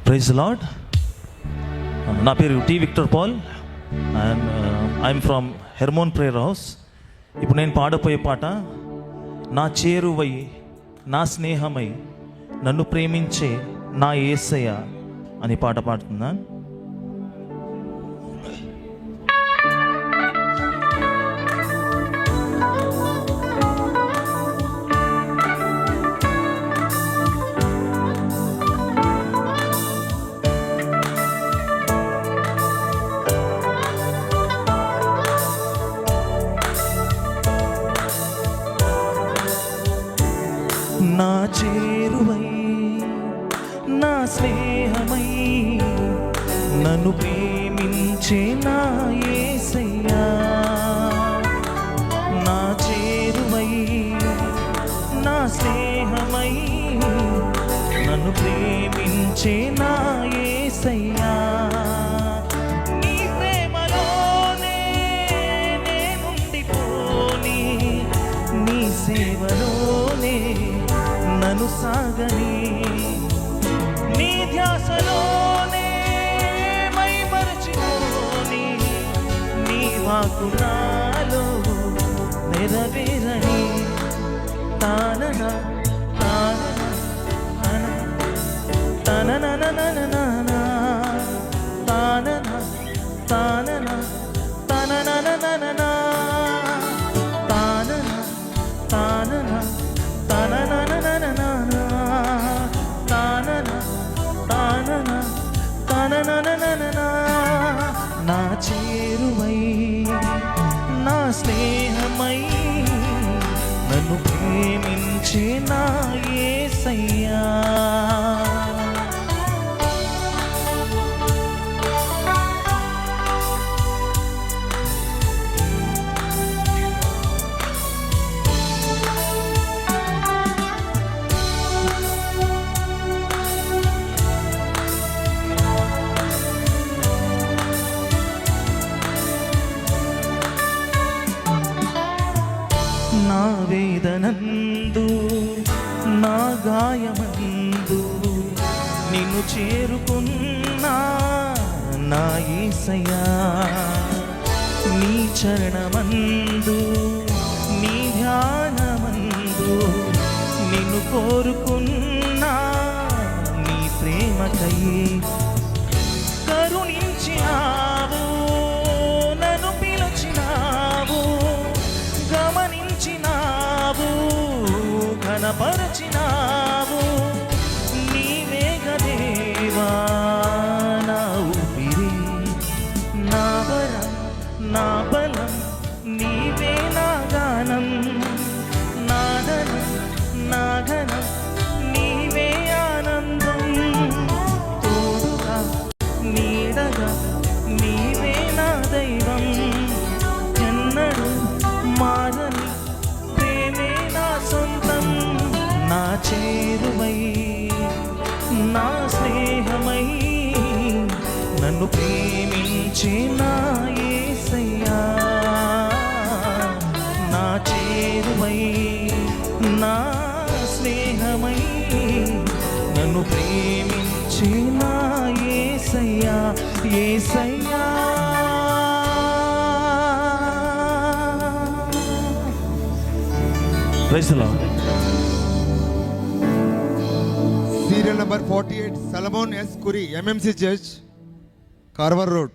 Praise Lord. నా పేరు T Victor Paul and I'm from Hermon Prayer House. ఇప్పుడు నేను పాడపోయే పాట నా చేరువై నా స్నేహమై నన్ను ప్రేమించే నా యేసయ్య అని పాట పాడుతున్నాను. నా చేరువై నా స్నేహమై నన్ను ప్రేమించే నా యేసయ్యా. నా చేరువై నా స్నేహమై నన్ను ప్రేమించే నా యేసయ్యా. నీ ప్రేమలోనే నేనుండిపోని, నీ సేవలోనే నన్ను సాగని, నీ ధ్యాసలోనే మైమరచిపోని, నీ వాకు నాలో నెరవేరని. తానన తానన తనననననన తానన తానన తననననన తానన తానన తననననన తానన తానన తననననన. నా చేరువై నా స్నేహమై నన్ను ప్రేమించే నా యేసయ్యా. నా వేదనందు నా గాయమందు నిన్ను చేరుకున్నా నా యేసయ్యా. నీ చరణమందు నీ ధ్యానమందు నిన్ను కోరుకున్నా, నీ ప్రేమకై కరుణించినావు, నన్ను పిలిచినావు, గమనించినావు, ఘనపరచినావు. నీవే గదేవా నా ఊపిరి, నా వరం, నా బలం, నీవే నా గానం, నా ధనం, నా ఘనం, నీవే ఆనందం. తోడుగా నీడగా నీవే నా దైవం, ఎన్నడూ మారని ప్రేమే నా సొంతం. నా చేరువై నా స్నేహమై నన్ను ప్రేమించే నా యేసయ్యా. నా చేరువై నా స్నేహమై నన్ను ప్రేమించే నా యేసయ్యా. యేసయ్యా Serial number 48, Solomon S. Kuri, MMC Church, Carver Road,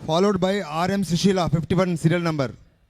followed by RM Sushila, 51 serial number.